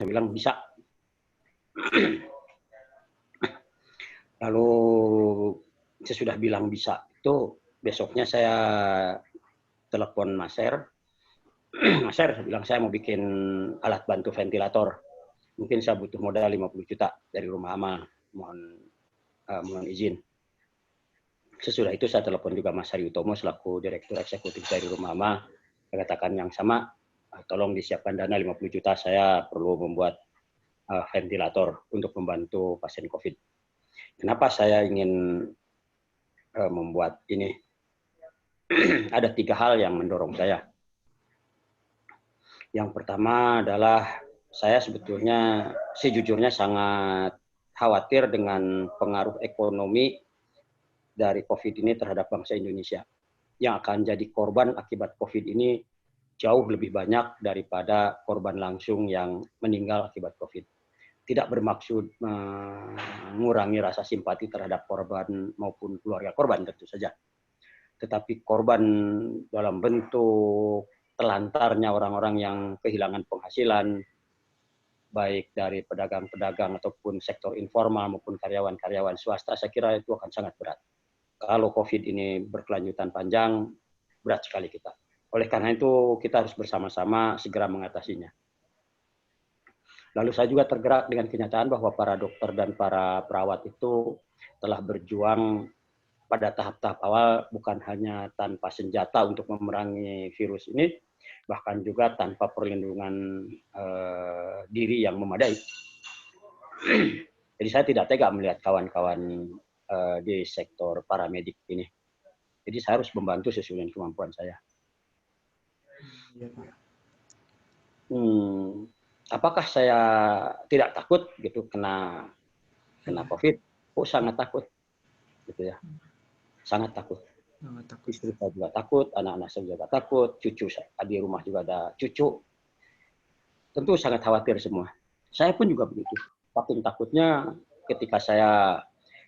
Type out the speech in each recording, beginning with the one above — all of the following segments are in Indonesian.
bilang bisa. Lalu sesudah bilang bisa itu besoknya saya telepon Mas Ser. Mas Ser, saya bilang saya mau bikin alat bantu ventilator. Mungkin saya butuh modal 50 juta dari rumah amal. Mohon izin. Sesudah itu saya telepon juga Mas Hari Utomo selaku Direktur Eksekutif dari Rumah Amal. Saya katakan yang sama, tolong disiapkan dana 50 juta, saya perlu membuat ventilator untuk membantu pasien COVID. Kenapa saya ingin membuat ini? Ada 3 hal yang mendorong saya. Yang pertama adalah saya sebetulnya sejujurnya sangat khawatir dengan pengaruh ekonomi dari COVID ini terhadap bangsa Indonesia. Yang akan jadi korban akibat COVID ini jauh lebih banyak daripada korban langsung yang meninggal akibat COVID. Tidak bermaksud mengurangi rasa simpati terhadap korban maupun keluarga korban tentu saja. Tetapi korban dalam bentuk telantarnya orang-orang yang kehilangan penghasilan, baik dari pedagang-pedagang ataupun sektor informal maupun karyawan-karyawan swasta, saya kira itu akan sangat berat. Kalau COVID ini berkelanjutan panjang, berat sekali kita. Oleh karena itu, kita harus bersama-sama segera mengatasinya. Lalu saya juga tergerak dengan kenyataan bahwa para dokter dan para perawat itu telah berjuang pada tahap-tahap awal bukan hanya tanpa senjata untuk memerangi virus ini, bahkan juga tanpa perlindungan diri yang memadai. Jadi saya tidak tega melihat kawan-kawan di sektor paramedik ini. Jadi saya harus membantu sesuai dengan kemampuan saya. Apakah saya tidak takut gitu kena COVID? Oh sangat takut, gitu ya. Sangat takut. Istri saya juga takut, anak-anak saya juga takut, cucu saya di rumah juga ada cucu. Tentu sangat khawatir semua. Saya pun juga begitu. Saking takutnya ketika saya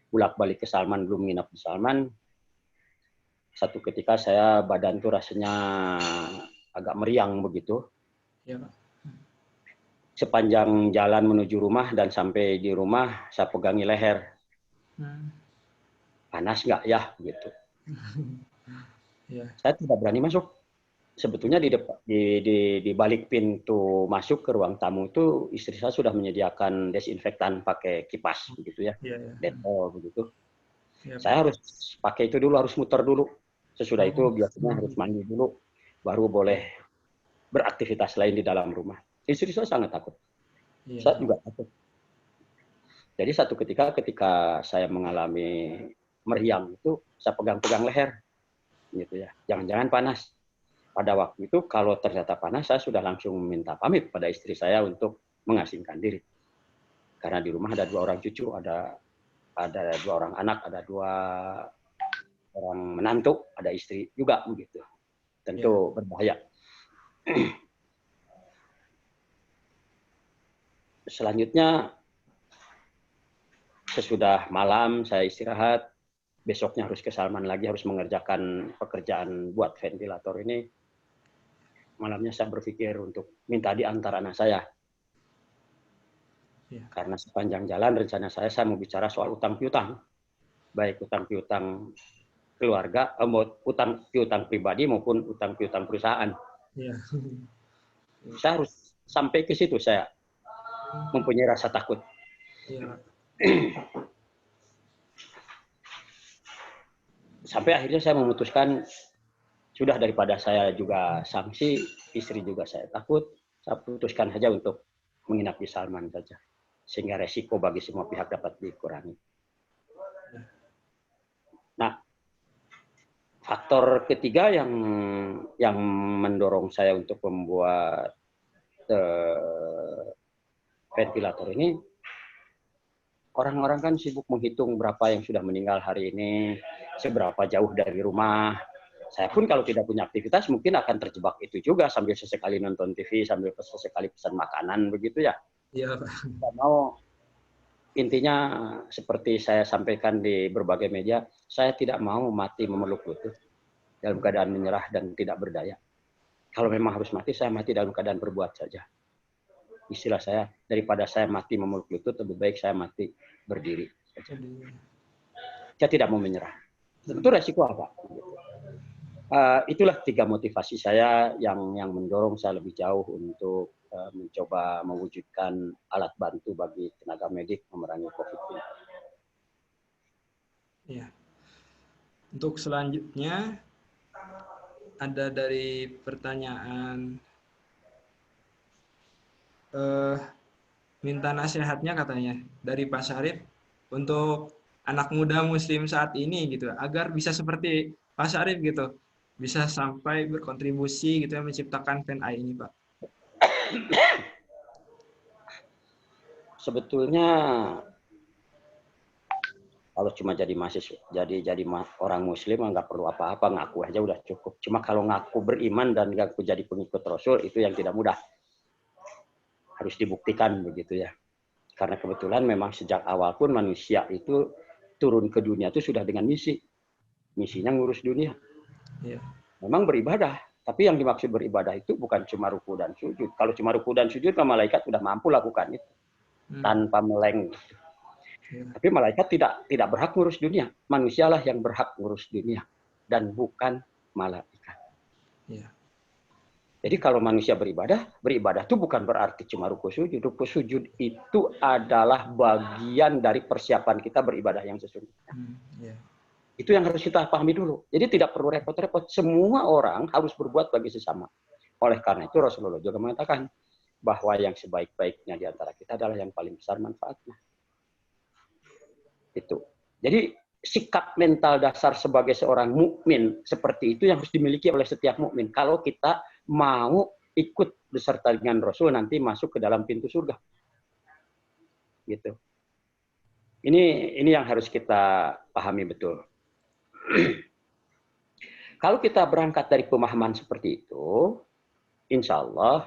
bolak-balik ke Salman, belum menginap di Salman, satu ketika saya badan tuh rasanya agak meriang begitu. Ya, Pak. Sepanjang jalan menuju rumah dan sampai di rumah saya pegangi leher. Panas nggak ya gitu. Ya. Saya tidak berani masuk. Sebetulnya di balik pintu masuk ke ruang tamu itu istri saya sudah menyediakan desinfektan pakai kipas begitu ya. Detol begitu. Ya, saya harus pakai itu dulu, harus muter dulu. Sesudah itu biasanya harus mandi dulu, baru boleh beraktivitas lain di dalam rumah. Istri saya sangat takut. Ya. Saya juga takut. Jadi satu ketika saya mengalami meriang itu, saya pegang-pegang leher, gitu ya. Jangan-jangan panas. Pada waktu itu kalau ternyata panas, saya sudah langsung meminta pamit pada istri saya untuk mengasingkan diri. Karena di rumah ada 2 orang cucu, ada 2 orang anak, ada 2 orang menantu, ada istri juga begitu. Tentu berbahaya. Selanjutnya sesudah malam saya istirahat, besoknya harus ke Salman lagi, harus mengerjakan pekerjaan buat ventilator ini. Malamnya saya berpikir untuk minta diantar anak saya. Karena sepanjang jalan rencana saya mau bicara soal utang piutang. Baik utang piutang keluarga, utang piutang pribadi maupun utang piutang perusahaan. Saya harus sampai ke situ, saya mempunyai rasa takut. Sampai akhirnya saya memutuskan, sudah daripada saya juga sanksi, istri juga saya takut, saya putuskan saja untuk menginap di Salman saja. Sehingga resiko bagi semua pihak dapat dikurangi. Nah, faktor ketiga yang mendorong saya untuk membuat ventilator ini, orang-orang kan sibuk menghitung berapa yang sudah meninggal hari ini, seberapa jauh dari rumah. Saya pun kalau tidak punya aktivitas mungkin akan terjebak itu juga, sambil sesekali nonton TV, sambil sesekali pesan makanan begitu ya. Iya. Tidak mau, intinya seperti saya sampaikan di berbagai media, saya tidak mau mati memeluk lutut dalam keadaan menyerah dan tidak berdaya. Kalau memang harus mati, saya mati dalam keadaan berbuat saja. istilah saya, daripada saya mati memeluk lutut, lebih baik saya mati berdiri. Saya tidak mau menyerah. Tentu resiko apa? Itulah 3 motivasi saya yang mendorong saya lebih jauh untuk mencoba mewujudkan alat bantu bagi tenaga medik memerangi COVID ini. Ya. Untuk selanjutnya ada dari pertanyaan minta nasihatnya katanya dari Pak Syarif untuk anak muda Muslim saat ini gitu agar bisa seperti Pak Syarif gitu, bisa sampai berkontribusi gitu ya menciptakan FEN-AI ini, Pak. Sebetulnya kalau cuma jadi mahasiswa, jadi orang Muslim nggak perlu apa-apa, ngaku aja udah cukup. Cuma kalau ngaku beriman dan ngaku jadi pengikut Rasul itu yang tidak mudah. Harus dibuktikan begitu ya. Karena kebetulan memang sejak awal pun manusia itu turun ke dunia itu sudah dengan misi. Misinya ngurus dunia. Yeah. Memang beribadah, tapi yang dimaksud beribadah itu bukan cuma ruku dan sujud. Kalau cuma ruku dan sujud, malaikat sudah mampu lakukan itu tanpa meleng. Yeah. Tapi malaikat tidak berhak ngurus dunia. Manusialah yang berhak ngurus dunia dan bukan malaikat. Yeah. Jadi kalau manusia beribadah itu bukan berarti cuma ruku sujud. Ruku sujud itu adalah bagian dari persiapan kita beribadah yang sesungguhnya. Yeah. Itu yang harus kita pahami dulu. Jadi tidak perlu repot-repot. Semua orang harus berbuat bagi sesama. Oleh karena itu Rasulullah juga mengatakan bahwa yang sebaik-baiknya di antara kita adalah yang paling besar manfaatnya. Itu. Jadi sikap mental dasar sebagai seorang mukmin seperti itu yang harus dimiliki oleh setiap mukmin. Kalau kita mau ikut beserta dengan Rasul nanti masuk ke dalam pintu surga. Gitu. Ini yang harus kita pahami betul. Kalau kita berangkat dari pemahaman seperti itu, insya Allah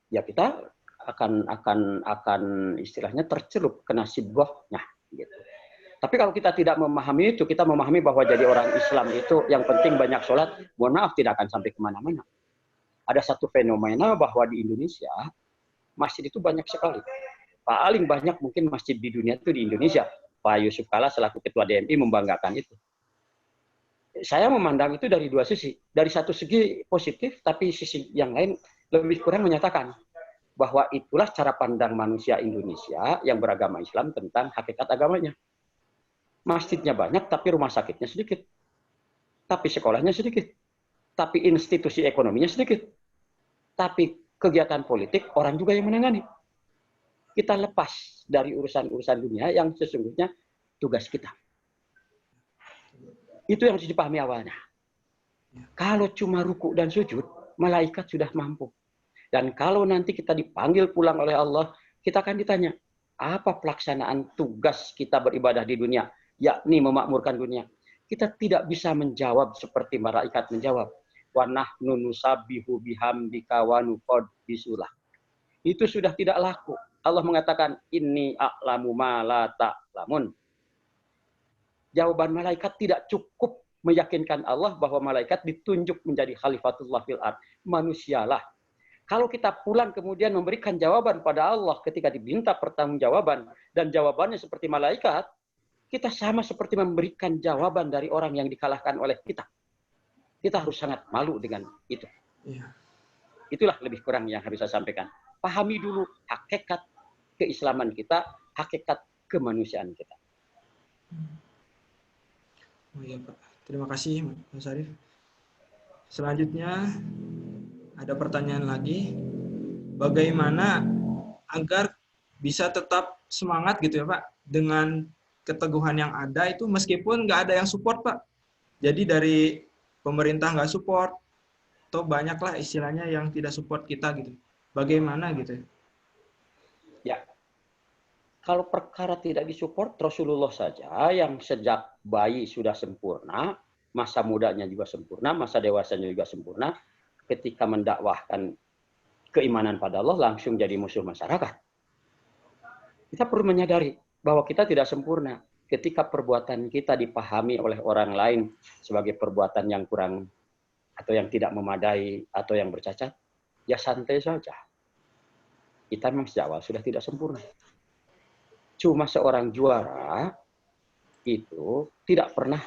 ya kita akan istilahnya tercelup ke nasib gohnya. Gitu. Tapi kalau kita tidak memahami itu, kita memahami bahwa jadi orang Islam itu yang penting banyak sholat, mohon maaf tidak akan sampai kemana-mana. Ada satu fenomena bahwa di Indonesia, masjid itu banyak sekali. Paling banyak mungkin masjid di dunia itu di Indonesia. Pak Yusuf Kalla selaku Ketua DMI membanggakan itu. Saya memandang itu dari 2 sisi. Dari satu segi positif, tapi sisi yang lain lebih kurang menyatakan bahwa itulah cara pandang manusia Indonesia yang beragama Islam tentang hakikat agamanya. Masjidnya banyak, tapi rumah sakitnya sedikit. Tapi sekolahnya sedikit. Tapi institusi ekonominya sedikit. Tapi kegiatan politik orang juga yang menangani. Kita lepas dari urusan-urusan dunia yang sesungguhnya tugas kita. Itu yang harus dipahami awalnya. Kalau cuma ruku dan sujud, malaikat sudah mampu. Dan kalau nanti kita dipanggil pulang oleh Allah, kita akan ditanya, apa pelaksanaan tugas kita beribadah di dunia? Yakni memakmurkan dunia. Kita tidak bisa menjawab seperti malaikat menjawab. Wa nahnu nusabbihu bihamdika wa nuqaddisulah. Itu sudah tidak laku. Allah mengatakan, inni a'lamu ma la ta'lamun. Jawaban malaikat tidak cukup meyakinkan Allah bahwa malaikat ditunjuk menjadi khalifatullah fil ard. Manusialah. Kalau kita pulang kemudian memberikan jawaban pada Allah ketika diminta pertanggungjawaban dan jawabannya seperti malaikat, kita sama seperti memberikan jawaban dari orang yang dikalahkan oleh kita. Kita harus sangat malu dengan itu. Ya. Itulah lebih kurang yang harus saya sampaikan. Pahami dulu hakikat keislaman kita, hakikat kemanusiaan kita. Oh iya Pak, terima kasih Mas Syarif. Selanjutnya ada pertanyaan lagi. Bagaimana agar bisa tetap semangat gitu ya Pak dengan keteguhan yang ada itu meskipun nggak ada yang support Pak. Jadi dari pemerintah nggak support, atau banyaklah istilahnya yang tidak support kita gitu. Bagaimana gitu? Ya, kalau perkara tidak disupport, Rasulullah saja yang sejak bayi sudah sempurna, masa mudanya juga sempurna, masa dewasanya juga sempurna, ketika mendakwahkan keimanan pada Allah langsung jadi musuh masyarakat. Kita perlu menyadari bahwa kita tidak sempurna. Ketika perbuatan kita dipahami oleh orang lain sebagai perbuatan yang kurang atau yang tidak memadai atau yang bercacat, ya santai saja. kita memang sejak awal sudah tidak sempurna. Cuma seorang juara itu tidak pernah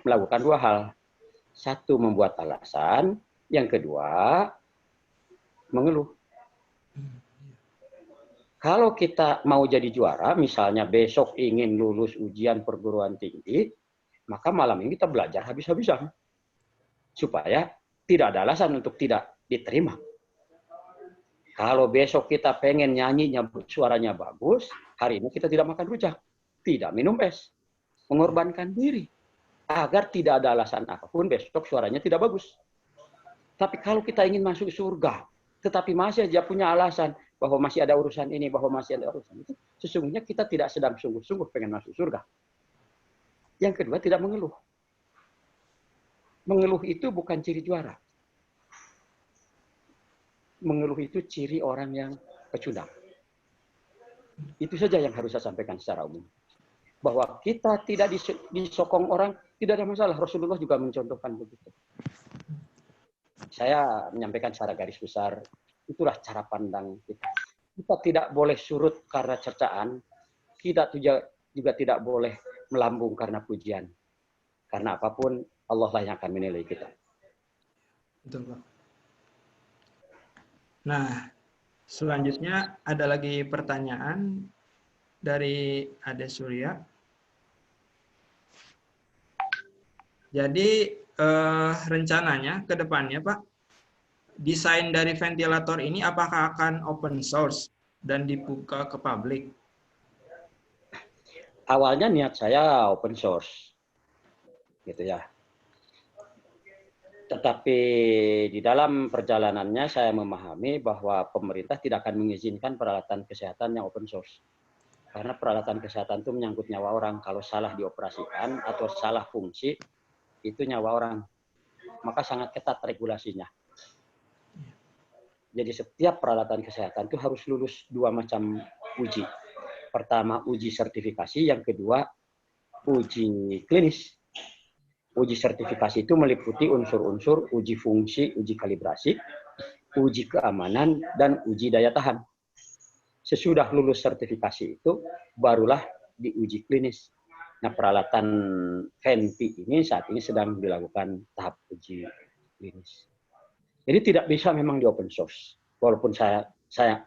melakukan dua hal. Satu, membuat alasan. Yang kedua, mengeluh. Kalau kita mau jadi juara, misalnya besok ingin lulus ujian perguruan tinggi, maka malam ini kita belajar habis-habisan. Supaya tidak ada alasan untuk tidak diterima. Kalau besok kita pengen nyanyinya, suaranya bagus, hari ini kita tidak makan rujak, tidak minum es, mengorbankan diri, agar tidak ada alasan apapun besok suaranya tidak bagus. Tapi kalau kita ingin masuk surga, tetapi masih aja punya alasan bahwa masih ada urusan ini, bahwa masih ada urusan itu, sesungguhnya kita tidak sedang sungguh-sungguh pengen masuk surga. Yang kedua, tidak mengeluh. Mengeluh itu bukan ciri juara. Mengeluh itu ciri orang yang pecundang. Itu saja yang harus saya sampaikan secara umum. Bahwa kita tidak disokong orang, tidak ada masalah. Rasulullah juga mencontohkan begitu. Saya menyampaikan secara garis besar, itulah cara pandang kita. Kita tidak boleh surut karena cercaan, kita juga tidak boleh melambung karena pujian. Karena apapun, Allah lah yang akan menilai kita. Betul, Pak. Nah, selanjutnya ada lagi pertanyaan dari Ade Surya. Jadi rencananya ke depannya, Pak, desain dari ventilator ini apakah akan open source dan dibuka ke publik? Awalnya niat saya open source, gitu ya. Tetapi di dalam perjalanannya saya memahami bahwa pemerintah tidak akan mengizinkan peralatan kesehatan yang open source. Karena peralatan kesehatan itu menyangkut nyawa orang. Kalau salah dioperasikan atau salah fungsi, itu nyawa orang. Maka sangat ketat regulasinya. Jadi setiap peralatan kesehatan itu harus lulus dua macam uji. Pertama, uji sertifikasi. Yang kedua, uji klinis. Uji sertifikasi itu meliputi unsur-unsur uji fungsi, uji kalibrasi, uji keamanan, dan uji daya tahan. Sesudah lulus sertifikasi itu, barulah diuji klinis. Nah, peralatan Venti ini saat ini sedang dilakukan tahap uji klinis. Jadi tidak bisa memang di open source, walaupun saya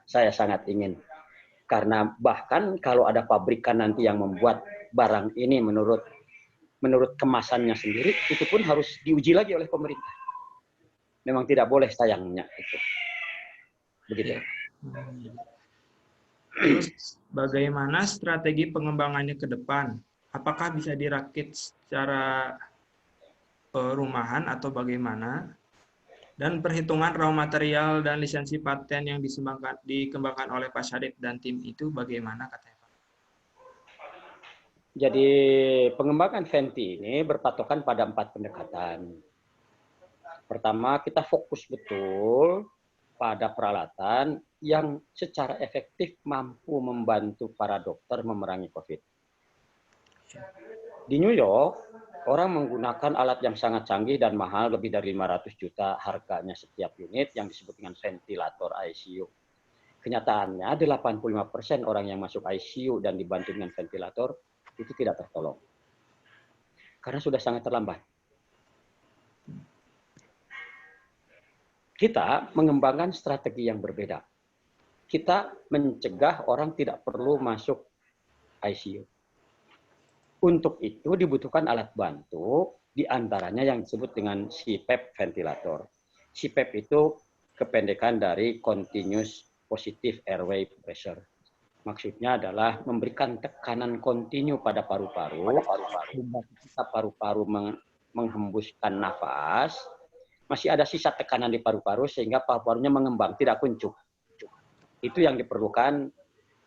sangat ingin. Karena bahkan kalau ada pabrikan nanti yang membuat barang ini menurut kemasannya sendiri, itu pun harus diuji lagi oleh pemerintah. Memang tidak boleh sayangnya itu. Begitu. Terus bagaimana strategi pengembangannya ke depan? Apakah bisa dirakit secara rumahan atau bagaimana? Dan perhitungan raw material dan lisensi paten yang dikembangkan oleh Pak Syarif dan tim itu bagaimana katanya Pak? Jadi pengembangan Venti ini berpatokan pada 4 pendekatan. Pertama, kita fokus betul pada peralatan yang secara efektif mampu membantu para dokter memerangi COVID. Di New York, orang menggunakan alat yang sangat canggih dan mahal, lebih dari 500 juta harganya setiap unit, yang disebut dengan ventilator ICU. Kenyataannya 85% orang yang masuk ICU dan dibantu dengan ventilator itu tidak tertolong. Karena sudah sangat terlambat. Kita mengembangkan strategi yang berbeda. Kita mencegah orang tidak perlu masuk ICU. Untuk itu dibutuhkan alat bantu, diantaranya yang disebut dengan CPAP ventilator. CPAP itu kependekan dari Continuous Positive Airway Pressure. Maksudnya adalah memberikan tekanan kontinu pada paru-paru, sehingga ketika paru-paru menghembuskan nafas, masih ada sisa tekanan di paru-paru sehingga paru-parunya mengembang, tidak kuncup. Itu yang diperlukan,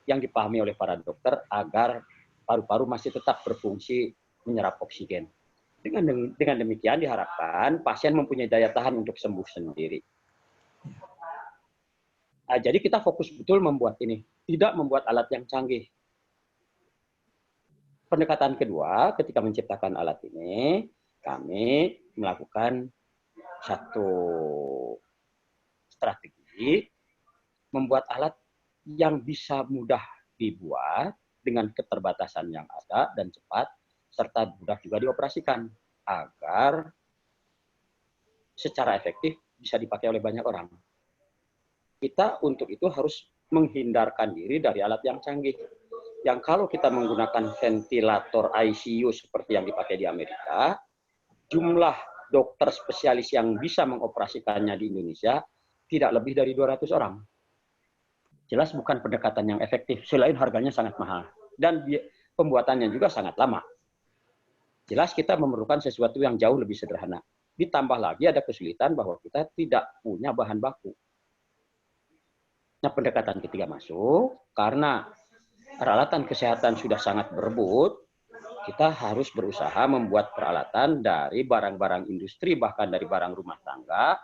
yang dipahami oleh para dokter agar paru-paru masih tetap berfungsi menyerap oksigen. Dengan demikian diharapkan pasien mempunyai daya tahan untuk sembuh sendiri. Nah, jadi kita fokus betul membuat ini, tidak membuat alat yang canggih. Pendekatan kedua, ketika menciptakan alat ini, kami melakukan satu strategi membuat alat yang bisa mudah dibuat dengan keterbatasan yang ada dan cepat, serta mudah juga dioperasikan agar secara efektif bisa dipakai oleh banyak orang. Kita untuk itu harus menghindarkan diri dari alat yang canggih. Yang kalau kita menggunakan ventilator ICU seperti yang dipakai di Amerika, jumlah dokter spesialis yang bisa mengoperasikannya di Indonesia tidak lebih dari 200 orang. Jelas bukan pendekatan yang efektif, selain harganya sangat mahal. Dan pembuatannya juga sangat lama. Jelas kita memerlukan sesuatu yang jauh lebih sederhana. Ditambah lagi ada kesulitan bahwa kita tidak punya bahan baku. Nah, pendekatan ketiga masuk, karena peralatan kesehatan sudah sangat berebut, kita harus berusaha membuat peralatan dari barang-barang industri, bahkan dari barang rumah tangga,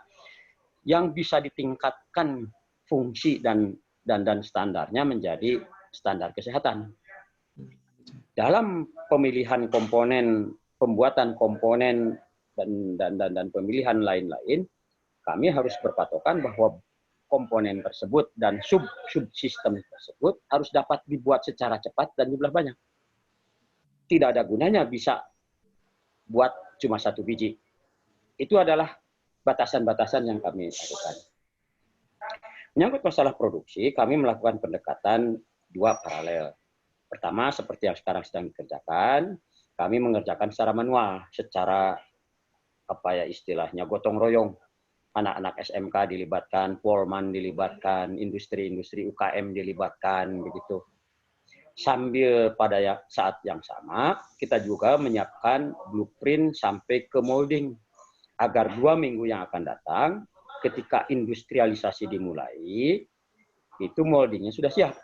yang bisa ditingkatkan fungsi dan standarnya menjadi standar kesehatan. Dalam pemilihan komponen, pembuatan komponen dan pemilihan lain-lain, kami harus berpatokan bahwa komponen tersebut dan subsistem tersebut harus dapat dibuat secara cepat dan jumlah banyak. Tidak ada gunanya bisa buat cuma 1 biji. Itu adalah batasan-batasan yang kami lakukan. Menyangkut masalah produksi, kami melakukan pendekatan 2 paralel. Pertama, seperti yang sekarang sedang dikerjakan, kami mengerjakan secara manual, secara istilahnya gotong royong. Anak-anak SMK dilibatkan, Polman dilibatkan, industri-industri UKM dilibatkan, begitu. Sambil pada saat yang sama, kita juga menyiapkan blueprint sampai ke molding. Agar 2 minggu yang akan datang, ketika industrialisasi dimulai, itu moldingnya sudah siap,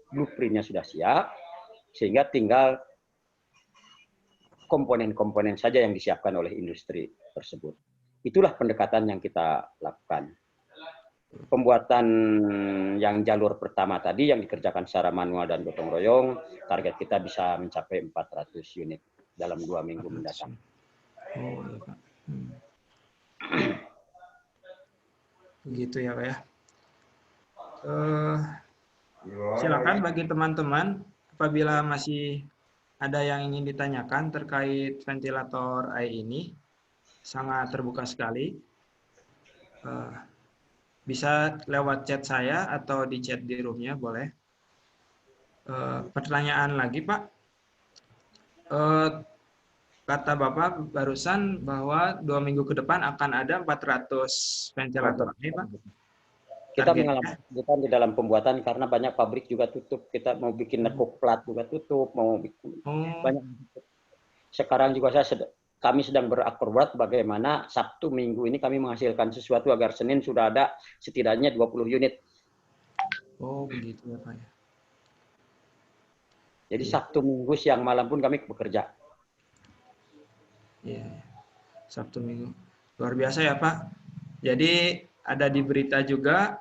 blueprintnya sudah siap, sehingga tinggal komponen-komponen saja yang disiapkan oleh industri tersebut. Itulah pendekatan yang kita lakukan. Pembuatan yang jalur pertama tadi yang dikerjakan secara manual dan gotong royong, target kita bisa mencapai 400 unit dalam 2 minggu mendatang. Oh, iya, Pak. Begitu ya, Pak ya. Silakan bagi teman-teman apabila masih ada yang ingin ditanyakan terkait ventilator AI ini, sangat terbuka sekali. Bisa lewat chat saya atau di chat di roomnya boleh. Pertanyaan lagi, Pak. Kata Bapak barusan bahwa 2 minggu ke depan akan ada 400 ventilator ini, Pak. Kita mengalami di dalam pembuatan karena banyak pabrik juga tutup. Kita mau bikin nekuk plat juga tutup, mau bikin banyak. Sekarang juga kami sedang berakrobat bagaimana Sabtu Minggu ini kami menghasilkan sesuatu agar Senin sudah ada setidaknya 20 unit. Oh, begitu ya, Pak. Jadi Sabtu Minggu siang malam pun kami bekerja. Iya, Sabtu Minggu. Luar biasa ya, Pak. Jadi ada di berita juga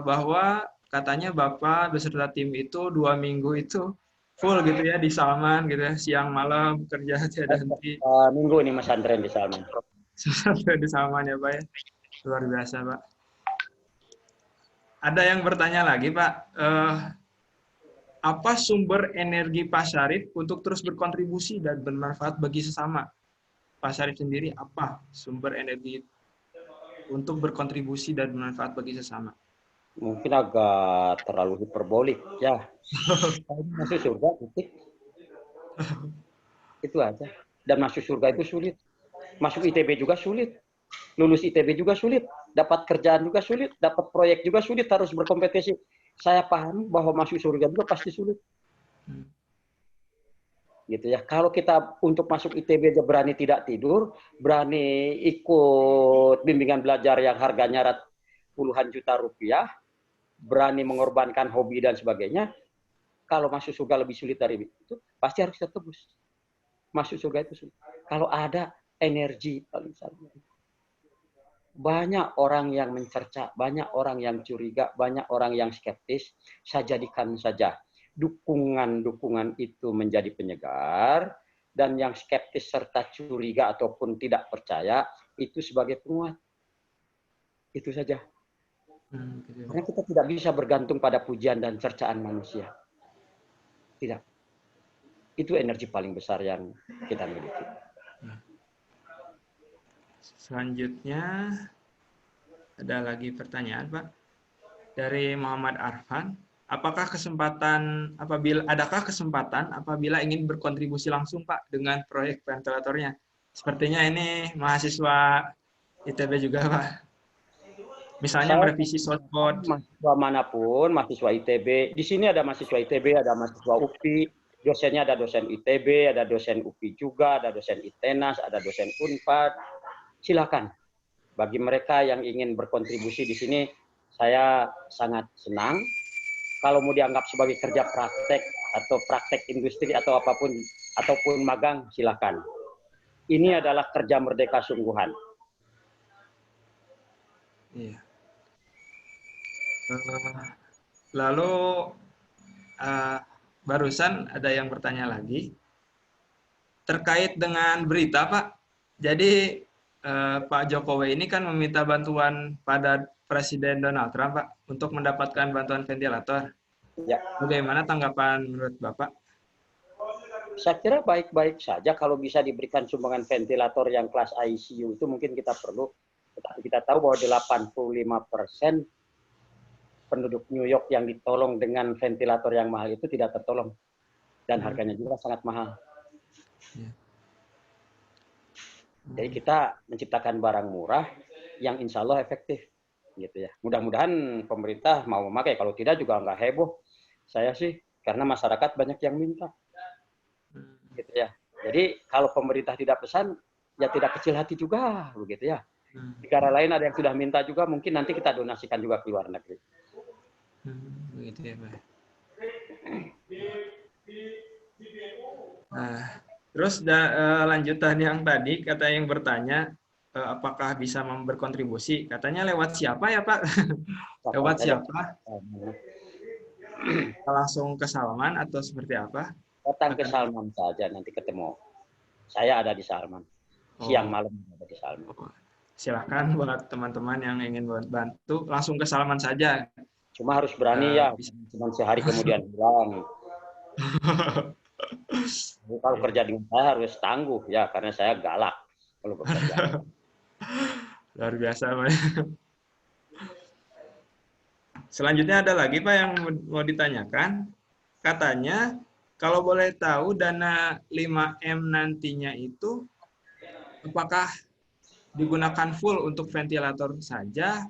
bahwa katanya Bapak beserta tim itu 2 minggu itu full gitu ya di Salman gitu ya, siang malam kerja tiada henti. Minggu ini Mas Andren di Salman. Di Salman ya, Pak ya. Luar biasa, Pak. Ada yang bertanya lagi, Pak. Apa sumber energi Pak Syarif untuk terus berkontribusi dan bermanfaat bagi sesama? Pak Syarif sendiri apa sumber energi untuk berkontribusi dan bermanfaat bagi sesama? Mungkin agak terlalu hiperbolik ya. Masuk surga titik. Itu aja. Dan masuk surga itu sulit. Masuk ITB juga sulit. Lulus ITB juga sulit. Dapat kerjaan juga sulit. Dapat proyek juga sulit. Harus berkompetisi. Saya paham bahwa masuk surga juga pasti sulit. Gitu ya. Kalau kita untuk masuk ITB aja berani tidak tidur, berani ikut bimbingan belajar yang harganya puluhan juta rupiah, berani mengorbankan hobi dan sebagainya, kalau masuk surga lebih sulit dari itu, pasti harus kita tebus. Masuk surga itu sulit. Kalau ada energi paling sama. Banyak orang yang mencerca, banyak orang yang curiga, banyak orang yang skeptis. Saya jadikan saja dukungan-dukungan itu menjadi penyegar, dan yang skeptis serta curiga ataupun tidak percaya itu sebagai penguat. Itu saja. Gitu ya, Pak. Karena kita tidak bisa bergantung pada pujian dan cercaan manusia. Tidak. Itu energi paling besar yang kita miliki. Selanjutnya ada lagi pertanyaan, Pak, dari Muhammad Arfan. Adakah kesempatan apabila ingin berkontribusi langsung, Pak, dengan proyek ventilatornya? Sepertinya ini mahasiswa ITB juga, Pak. Misalnya Saya merevisi source code. mahasiswa manapun, mahasiswa ITB, di sini ada mahasiswa ITB, ada mahasiswa UPI, dosennya ada dosen ITB, ada dosen UPI juga, ada dosen ITENAS, ada dosen UNPAD. Silakan. Bagi mereka yang ingin berkontribusi di sini, saya sangat senang. Kalau mau dianggap sebagai kerja praktek atau praktek industri atau apapun, ataupun magang, silakan. Ini adalah kerja merdeka sungguhan. Iya. Lalu barusan ada yang bertanya lagi terkait dengan berita, Pak. Jadi Pak Jokowi ini kan meminta bantuan pada Presiden Donald Trump, Pak, untuk mendapatkan bantuan ventilator. Ya. Bagaimana tanggapan menurut Bapak? Saya kira baik-baik saja kalau bisa diberikan sumbangan ventilator yang kelas ICU itu mungkin kita perlu. Tetapi kita tahu bahwa 85% penduduk New York yang ditolong dengan ventilator yang mahal itu tidak tertolong. Dan harganya juga sangat mahal. Jadi kita menciptakan barang murah yang insya Allah efektif. Gitu ya. Mudah-mudahan pemerintah mau memakai. Kalau tidak juga nggak heboh. Saya sih, karena masyarakat banyak yang minta. Gitu ya. Jadi kalau pemerintah tidak pesan, ya tidak kecil hati juga, begitu ya. Di negara lain ada yang sudah minta juga, mungkin nanti kita donasikan juga ke luar negeri. Begitu ya, Pak. Nah, terus lanjutan yang tadi kata yang bertanya apakah bisa berkontribusi? Katanya lewat siapa ya, Pak? Lewat siapa? Langsung ke Salman atau seperti apa? Datang ke Salman saja, nanti ketemu. Saya ada di Salman. Siang malam ada di Salman. Silahkan buat teman-teman yang ingin bantu, langsung ke Salman saja. Cuma harus berani ya, cuma sehari kemudian hilang. Kalau kerja dengan saya harus tangguh ya, karena saya galak kalau bekerja. Luar biasa, Pak. Selanjutnya ada lagi, Pak, yang mau ditanyakan. Katanya, kalau boleh tahu dana 5M nantinya itu, apakah digunakan full untuk ventilator saja,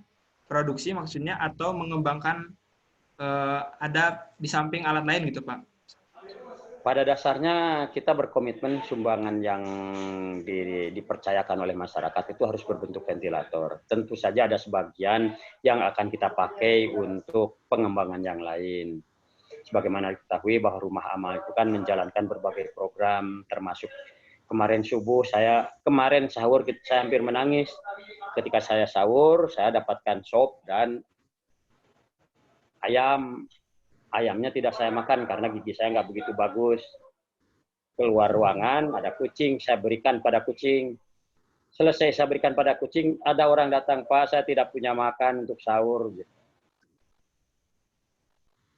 produksi maksudnya, atau mengembangkan ada di samping alat lain gitu, Pak? Pada dasarnya kita berkomitmen sumbangan yang dipercayakan oleh masyarakat itu harus berbentuk ventilator. Tentu saja ada sebagian yang akan kita pakai untuk pengembangan yang lain. Sebagaimana diketahui bahwa Rumah Amal itu kan menjalankan berbagai program, termasuk kemarin subuh kemarin sahur saya hampir menangis. Ketika saya sahur, saya dapatkan sop dan ayam. Ayamnya tidak saya makan karena gigi saya nggak begitu bagus. Keluar ruangan, ada kucing, saya berikan pada kucing. Selesai saya berikan pada kucing, ada orang datang, Pak, saya tidak punya makan untuk sahur.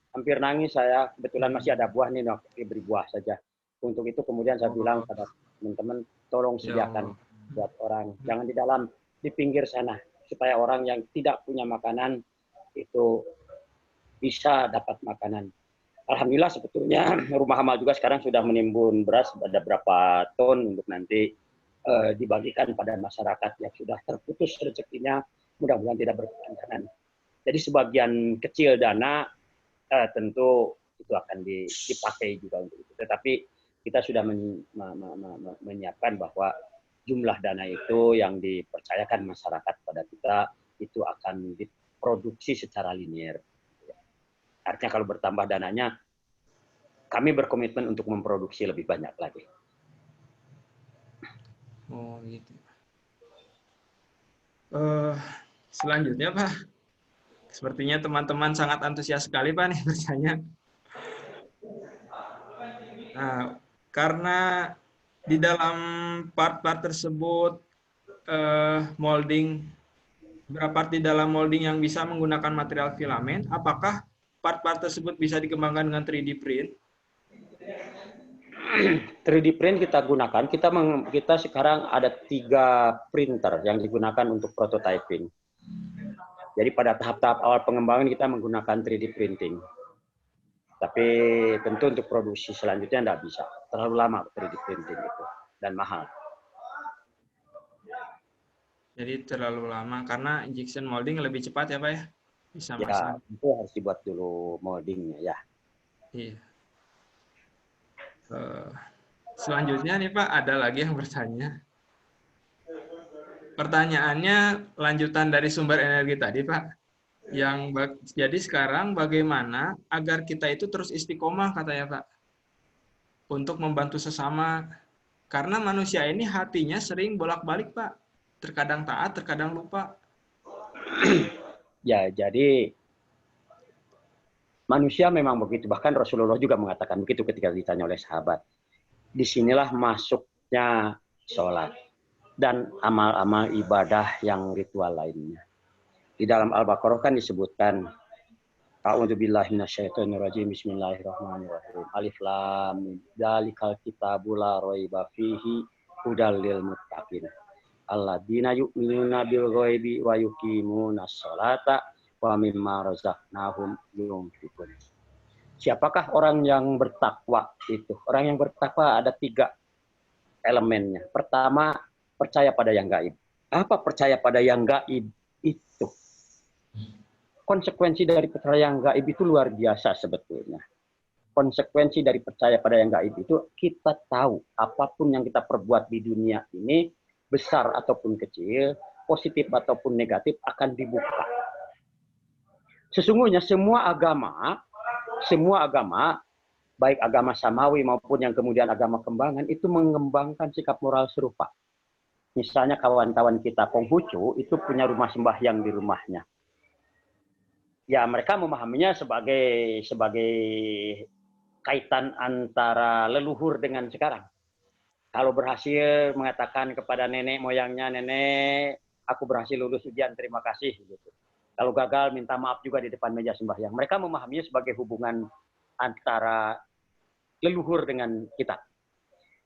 Hampir nangis saya, kebetulan masih ada buah nih, beri buah saja. Untuk itu kemudian saya bilang pada teman-teman, tolong sediakan buat orang. Jangan di dalam, di pinggir sana. Supaya orang yang tidak punya makanan, itu bisa dapat makanan. Alhamdulillah sebetulnya Rumah Amal juga sekarang sudah menimbun beras, ada berapa ton untuk nanti dibagikan pada masyarakat yang sudah terputus rezekinya, mudah-mudahan tidak berkepanjangan. Jadi sebagian kecil dana tentu itu akan dipakai juga untuk itu. Tetapi kita sudah menyiapkan bahwa jumlah dana itu yang dipercayakan masyarakat pada kita itu akan diproduksi secara linier. Artinya kalau bertambah dananya, kami berkomitmen untuk memproduksi lebih banyak lagi. Oh gitu. Selanjutnya, Pak, sepertinya teman-teman sangat antusias sekali, Pak, nih bertanya. Nah, karena di dalam part-part tersebut molding beberapa part di dalam molding yang bisa menggunakan material filamen, apakah part-part tersebut bisa dikembangkan dengan 3D print? 3D print kita gunakan, kita sekarang ada 3 printer yang digunakan untuk prototyping. Jadi pada tahap-tahap awal pengembangan kita menggunakan 3D printing. Tapi tentu untuk produksi selanjutnya tidak bisa. Terlalu lama 3D printing itu dan mahal. Jadi terlalu lama karena injection molding lebih cepat ya Pak ya? Bisa Ya, masang. itu harus dibuat dulu moldingnya ya. Iya. Selanjutnya nih Pak, ada lagi yang bertanya. Pertanyaannya lanjutan dari sumber energi tadi Pak. Jadi sekarang bagaimana agar kita itu terus istiqomah katanya Pak, untuk membantu sesama. Karena manusia ini hatinya sering bolak-balik Pak, terkadang taat, terkadang lupa. Ya, jadi manusia memang begitu. Bahkan Rasulullah juga mengatakan begitu ketika ditanya oleh sahabat. Disinilah masuknya sholat dan amal-amal ibadah yang ritual lainnya. Di dalam Al-Baqarah kan disebutkan A'udzubillahi minasyaitonirrajim. Bismillahirrahmanirrahim. Alif lam mim. Dzalikal kitabul la raiba fihi hudal lil muttaqin. Alladzina yu'minuna bil ghaibi wa yuqimunas sholata wa mimma razaqnahum yunfiqun. Siapakah orang yang bertakwa itu? Orang yang bertakwa ada 3 elemennya. Pertama, percaya pada yang gaib. Apa percaya pada yang gaib itu? Konsekuensi dari percaya yang gaib itu luar biasa sebetulnya. Konsekuensi dari percaya pada yang gaib itu, kita tahu apapun yang kita perbuat di dunia ini, besar ataupun kecil, positif ataupun negatif, akan dibuka. Sesungguhnya semua agama, baik agama samawi maupun yang kemudian agama kembangan, itu mengembangkan sikap moral serupa. Misalnya kawan-kawan kita Konghucu itu punya rumah sembahyang di rumahnya. Ya, mereka memahaminya sebagai kaitan antara leluhur dengan sekarang. Kalau berhasil mengatakan kepada nenek moyangnya, nenek, aku berhasil lulus ujian, terima kasih. Gitu. Kalau gagal, minta maaf juga di depan meja sembahyang. Mereka memahaminya sebagai hubungan antara leluhur dengan kita.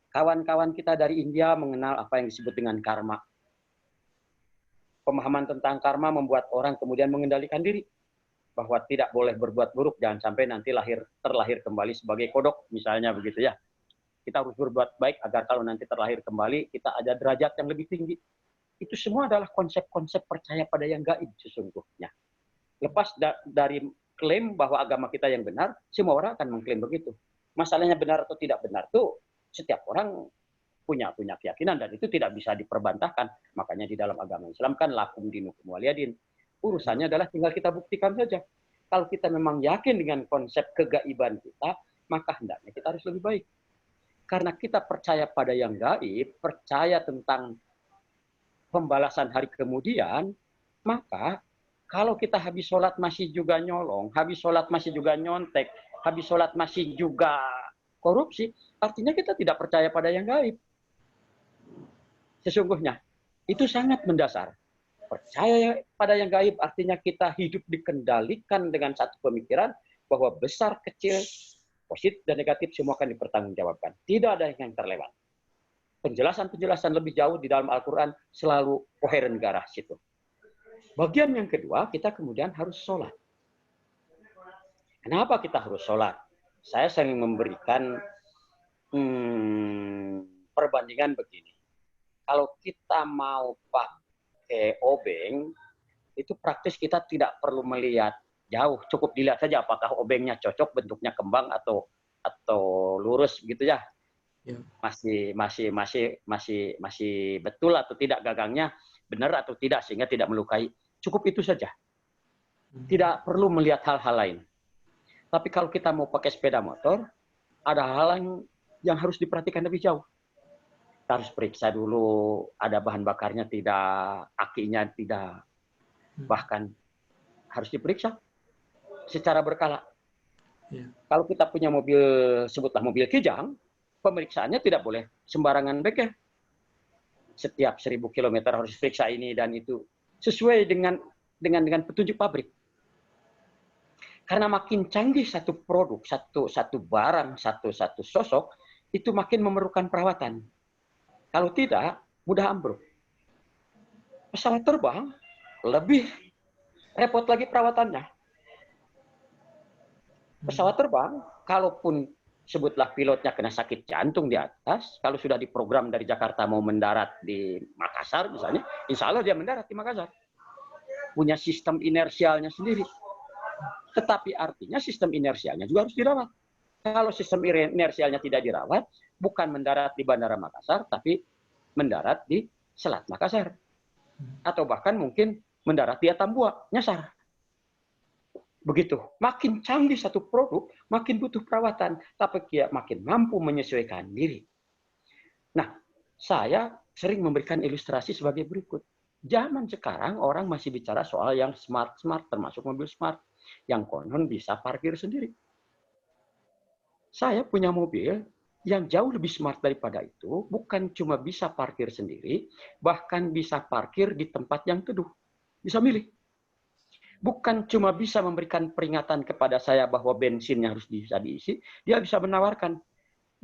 Kawan-kawan kita dari India mengenal apa yang disebut dengan karma. Pemahaman tentang karma membuat orang kemudian mengendalikan diri. Bahwa tidak boleh berbuat buruk, jangan sampai nanti terlahir kembali sebagai kodok, misalnya begitu ya. Kita harus berbuat baik agar kalau nanti terlahir kembali, kita ada derajat yang lebih tinggi. Itu semua adalah konsep-konsep percaya pada yang gaib sesungguhnya. Lepas dari klaim bahwa agama kita yang benar, semua orang akan mengklaim begitu. Masalahnya benar atau tidak benar tuh setiap orang punya keyakinan dan itu tidak bisa diperbantahkan. Makanya di dalam agama Islam kan lakum dinukum waliyadin. Urusannya adalah tinggal kita buktikan saja. Kalau kita memang yakin dengan konsep kegaiban kita, maka hendaknya kita harus lebih baik. Karena kita percaya pada yang gaib, percaya tentang pembalasan hari kemudian, maka kalau kita habis sholat masih juga nyolong, habis sholat masih juga nyontek, habis sholat masih juga korupsi, artinya kita tidak percaya pada yang gaib. Sesungguhnya, itu sangat mendasar. Percaya pada yang gaib artinya kita hidup dikendalikan dengan satu pemikiran bahwa besar, kecil, positif dan negatif semua akan dipertanggungjawabkan. Tidak ada yang terlewat. Penjelasan-penjelasan lebih jauh di dalam Al-Quran selalu koheren ke arah situ. Bagian yang kedua, kita kemudian harus sholat. Kenapa kita harus sholat? Saya sering memberikan perbandingan begini. Kalau kita mau obeng, itu praktis kita tidak perlu melihat jauh, cukup dilihat saja apakah obengnya cocok, bentuknya kembang atau lurus gitu ya. Masih betul atau tidak gagangnya, benar atau tidak sehingga tidak melukai. Cukup itu saja. Tidak perlu melihat hal-hal lain. Tapi kalau kita mau pakai sepeda motor, ada hal yang harus diperhatikan lebih jauh. Kita harus periksa dulu ada bahan bakarnya tidak, akinya tidak, bahkan harus diperiksa secara berkala. Kalau kita punya mobil, sebutlah mobil kijang, pemeriksaannya tidak boleh sembarangan bengkel. Setiap 1000 km harus periksa ini dan itu. sesuai dengan petunjuk pabrik. Karena makin canggih satu produk, satu barang, satu sosok, itu makin memerlukan perawatan. Kalau tidak, mudah ambruk. Pesawat terbang lebih repot lagi perawatannya. Pesawat terbang, kalaupun sebutlah pilotnya kena sakit jantung di atas, kalau sudah diprogram dari Jakarta mau mendarat di Makassar misalnya, insya Allah dia mendarat di Makassar. Punya sistem inersialnya sendiri. Tetapi artinya sistem inersialnya juga harus dirawat. Kalau sistem inersialnya tidak dirawat, bukan mendarat di Bandara Makassar, tapi mendarat di Selat Makassar. Atau bahkan mungkin mendarat di Atambua, nyasar. Begitu. Makin canggih satu produk, makin butuh perawatan. Tapi dia makin mampu menyesuaikan diri. Nah, saya sering memberikan ilustrasi sebagai berikut. Zaman sekarang orang masih bicara soal yang smart-smart, termasuk mobil smart. Yang konon bisa parkir sendiri. Saya punya mobil yang jauh lebih smart daripada itu, bukan cuma bisa parkir sendiri, bahkan bisa parkir di tempat yang teduh. Bisa milih. Bukan cuma bisa memberikan peringatan kepada saya bahwa bensinnya harus bisa diisi, dia bisa menawarkan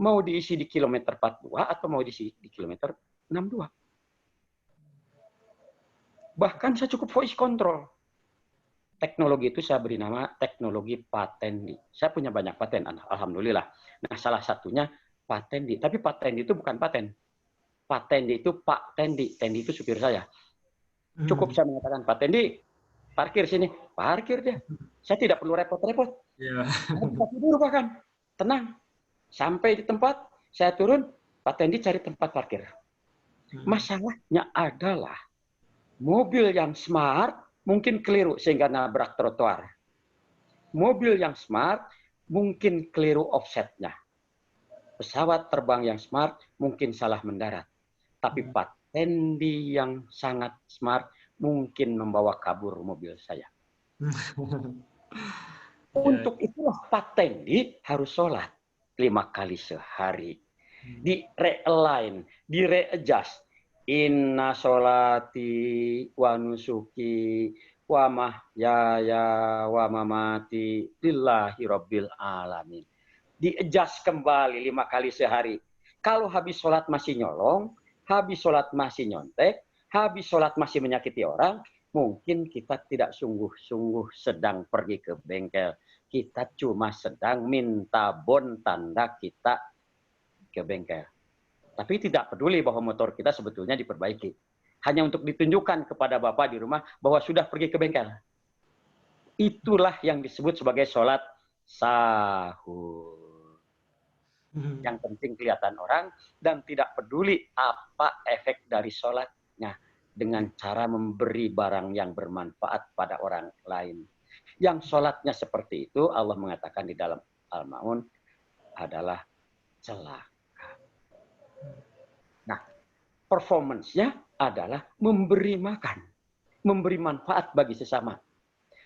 mau diisi di kilometer 42 atau mau diisi di kilometer 62. Bahkan saya cukup voice control. Teknologi itu saya beri nama teknologi patendi. Saya punya banyak paten, alhamdulillah. Nah, salah satunya patendi. Tapi patendi itu bukan paten. Patendi itu Pak Tendi. Tendi itu supir saya. Cukup saya mengatakan, Pak Tendi, parkir sini. Parkir dia. Saya tidak perlu repot-repot. Saya bisa tidur bahkan. Tenang. Sampai di tempat, saya turun, Pak Tendi cari tempat parkir. Masalahnya adalah mobil yang smart mungkin keliru sehingga nabrak trotoar. Mobil yang smart mungkin keliru offsetnya. Pesawat terbang yang smart mungkin salah mendarat. Tapi patendi yang sangat smart mungkin membawa kabur mobil saya. Untuk itulah patendi harus sholat 5 kali sehari. Di realign, di readjust. Inna sholati wa nusuki wa mahyaya wa mamati lillahi rabbil alamin. Di-adjust kembali 5 kali sehari. Kalau habis sholat masih nyolong, habis sholat masih nyontek, habis sholat masih menyakiti orang, mungkin kita tidak sungguh-sungguh sedang pergi ke bengkel. Kita cuma sedang minta bon tanda kita ke bengkel. Tapi tidak peduli bahwa motor kita sebetulnya diperbaiki. Hanya untuk ditunjukkan kepada Bapak di rumah bahwa sudah pergi ke bengkel. Itulah yang disebut sebagai sholat sahur. Yang penting kelihatan orang dan tidak peduli apa efek dari sholatnya. Dengan cara memberi barang yang bermanfaat pada orang lain. Yang sholatnya seperti itu, Allah mengatakan di dalam Al-Ma'un adalah celaka. Nah, performance-nya adalah memberi makan, memberi manfaat bagi sesama.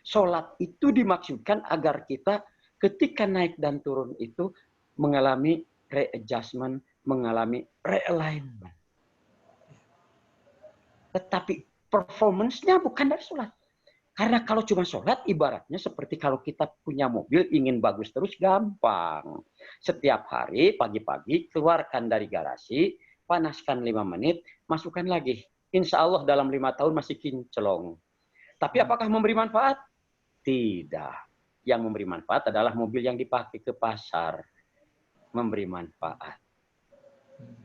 Sholat itu dimaksudkan agar kita ketika naik dan turun itu mengalami readjustment, mengalami realignment. Tetapi performance-nya bukan dari sholat. Karena kalau cuma sholat, ibaratnya seperti kalau kita punya mobil ingin bagus terus, gampang. Setiap hari, pagi-pagi, keluarkan dari garasi, panaskan 5 menit, masukkan lagi. Insya Allah dalam 5 tahun masih kinclong. Tapi apakah memberi manfaat? Tidak. Yang memberi manfaat adalah mobil yang dipakai ke pasar. Memberi manfaat.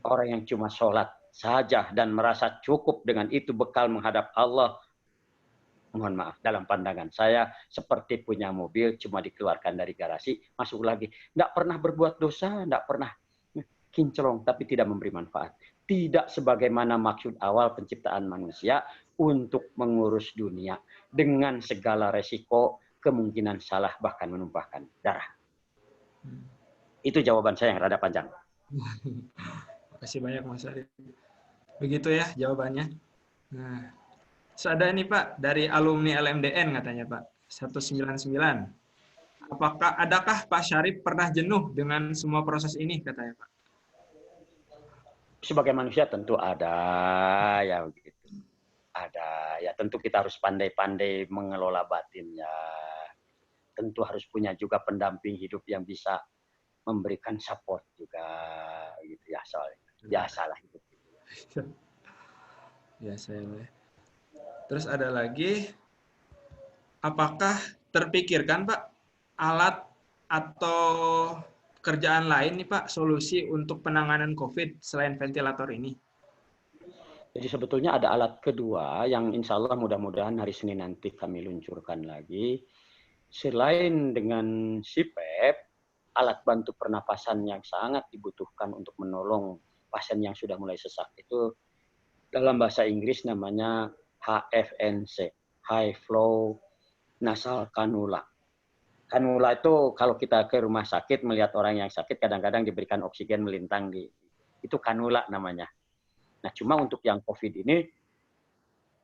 Orang yang cuma sholat saja dan merasa cukup dengan itu bekal menghadap Allah, mohon maaf, dalam pandangan saya seperti punya mobil cuma dikeluarkan dari garasi, masuk lagi. Tidak pernah berbuat dosa, tidak pernah kinclong, tapi tidak memberi manfaat. Tidak sebagaimana maksud awal penciptaan manusia untuk mengurus dunia dengan segala resiko, kemungkinan salah, bahkan menumpahkan darah. Itu jawaban saya yang rada panjang. Terima kasih banyak Mas Arif. Begitu ya jawabannya. Nah, ada nih Pak, dari alumni LMDN katanya Pak, 199. Adakah Pak Syarif pernah jenuh dengan semua proses ini katanya Pak? Sebagai manusia tentu ada ya begitu. Ada. Ya tentu kita harus pandai-pandai mengelola batinnya. Tentu harus punya juga pendamping hidup yang bisa memberikan support juga gitu ya, soalnya biasalah hidup. Biasa ya, Pak. Terus ada lagi, apakah terpikirkan Pak alat atau kerjaan lain nih Pak, solusi untuk penanganan COVID selain ventilator ini? Jadi sebetulnya ada alat kedua yang insya Allah mudah-mudahan hari Senin nanti kami luncurkan lagi. Selain dengan CPAP, alat bantu pernapasan yang sangat dibutuhkan untuk menolong pasien yang sudah mulai sesak itu dalam bahasa Inggris namanya HFNC, High Flow Nasal Cannula. Cannula itu kalau kita ke rumah sakit melihat orang yang sakit kadang-kadang diberikan oksigen melintang itu cannula namanya. Nah, cuma untuk yang COVID ini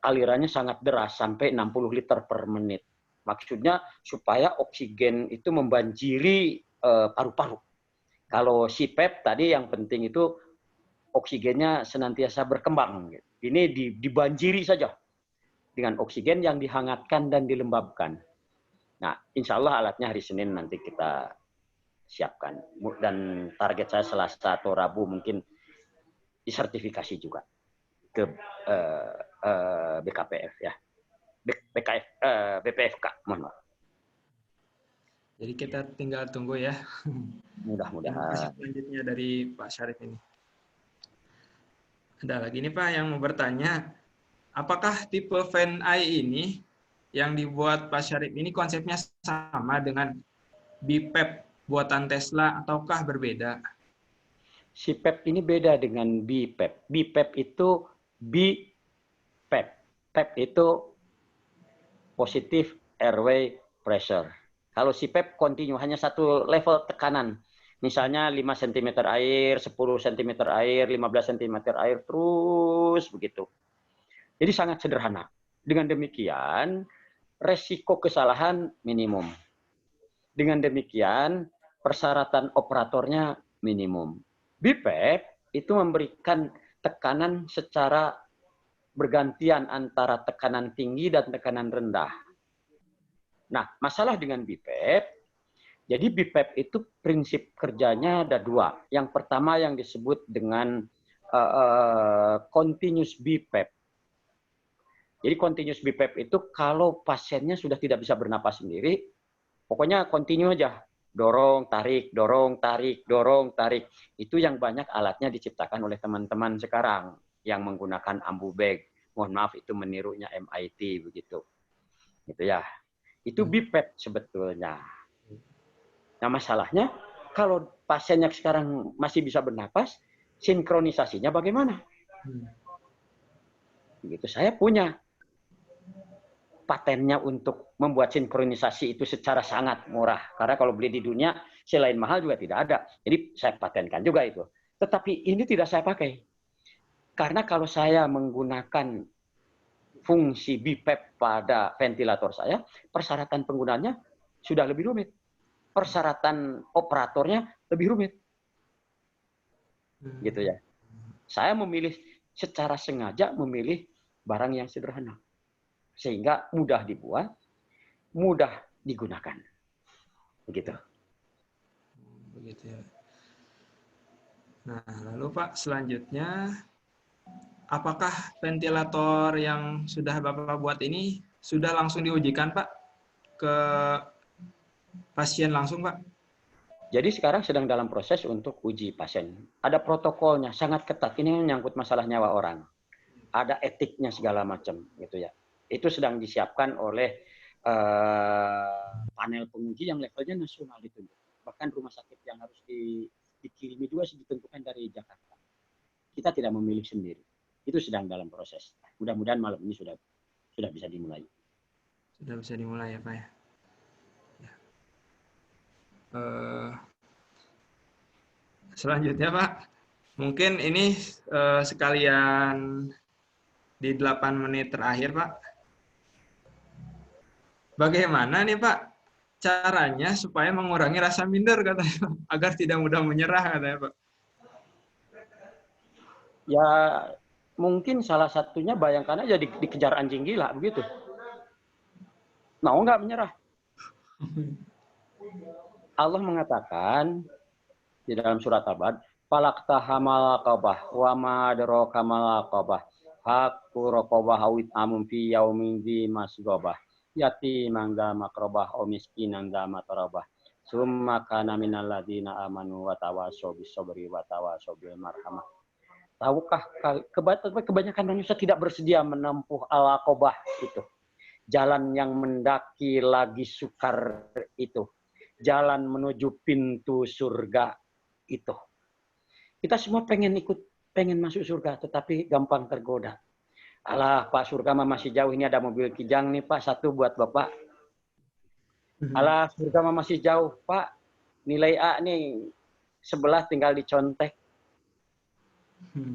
alirannya sangat deras sampai 60 liter per menit. Maksudnya supaya oksigen itu membanjiri paru-paru. Kalau CPAP tadi yang penting itu oksigennya senantiasa berkembang. Ini dibanjiri saja dengan oksigen yang dihangatkan dan dilembabkan. Nah, insya Allah alatnya hari Senin nanti kita siapkan. Dan target saya Selasa atau Rabu mungkin disertifikasi juga ke BKPF ya. BPFK, mohon maaf. Jadi kita tinggal tunggu ya. Terima kasih Mudah-mudahan. selanjutnya dari Pak Syarif ini. Ada lagi nih Pak yang mau bertanya, apakah tipe fan eye ini yang dibuat Pak Syarif ini konsepnya sama dengan BiPAP buatan Tesla ataukah berbeda? CPAP ini beda dengan BiPAP. BiPAP itu BiPAP. PAP itu positive airway pressure. Kalau CPAP continue hanya satu level tekanan. Misalnya 5 cm air, 10 cm air, 15 cm air, terus begitu. Jadi sangat sederhana. Dengan demikian, resiko kesalahan minimum. Dengan demikian, persyaratan operatornya minimum. BiPAP itu memberikan tekanan secara bergantian antara tekanan tinggi dan tekanan rendah. Nah, masalah dengan BiPAP, jadi BiPAP itu prinsip kerjanya ada dua. Yang pertama yang disebut dengan continuous BiPAP. Jadi continuous BiPAP itu kalau pasiennya sudah tidak bisa bernapas sendiri, pokoknya continue aja. Dorong, tarik, dorong, tarik, dorong, tarik. Itu yang banyak alatnya diciptakan oleh teman-teman sekarang yang menggunakan ambu bag. Mohon maaf itu menirunya MIT begitu. Gitu ya. Itu BiPAP sebetulnya. Nah, masalahnya kalau pasiennya sekarang masih bisa bernapas, sinkronisasinya bagaimana? Begitu, saya punya patennya untuk membuat sinkronisasi itu secara sangat murah. Karena kalau beli di dunia, selain mahal juga tidak ada. Jadi saya patenkan juga itu. Tetapi ini tidak saya pakai. Karena kalau saya menggunakan fungsi BiPAP pada ventilator saya, persyaratan penggunaannya sudah lebih rumit. Persyaratan operatornya lebih rumit. Gitu ya. Saya memilih secara sengaja memilih barang yang sederhana. Sehingga mudah dibuat, mudah digunakan. Begitu. Begitu ya. Nah, lalu Pak, selanjutnya, apakah ventilator yang sudah Bapak buat ini sudah langsung diujikan Pak ke pasien langsung Pak? Jadi sekarang sedang dalam proses untuk uji pasien. Ada protokolnya, sangat ketat. Ini menyangkut masalah nyawa orang. Ada etiknya segala macam, gitu ya. Itu sedang disiapkan oleh panel penguji yang levelnya nasional ditunjuk. Bahkan rumah sakit yang harus dikirimi juga ditentukan dari Jakarta. Kita tidak memilih sendiri. Itu sedang dalam proses. Mudah-mudahan malam ini sudah bisa dimulai. Sudah bisa dimulai ya Pak ya. Selanjutnya Pak, mungkin ini sekalian di 8 menit terakhir Pak. Bagaimana nih Pak caranya supaya mengurangi rasa minder katanya agar tidak mudah menyerah katanya Pak? Ya Mungkin salah satunya bayangkan aja dikejar anjing gila begitu. Mau nggak menyerah? Allah mengatakan di dalam surat Abad, falaqtahamal aqabah wa ma adraka mal aqabah hakku raqabah awit amun fi yaumin dzi masghabah yatiman dza makrabah aw miskinan dza matrabah summa kana minal ladzina amanu wa tawassaw bis sabri wa tawassaw bil marhamah. Tahukah kebanyakan manusia tidak bersedia menempuh al-aqabah itu, jalan yang mendaki lagi sukar itu, jalan menuju pintu surga itu. Kita semua pengen masuk surga, tetapi gampang tergoda. Alah, Pak, surga mah masih jauh, ini ada mobil kijang nih Pak, satu buat Bapak. Alah, surga mah masih jauh Pak, nilai A nih sebelah tinggal dicontek.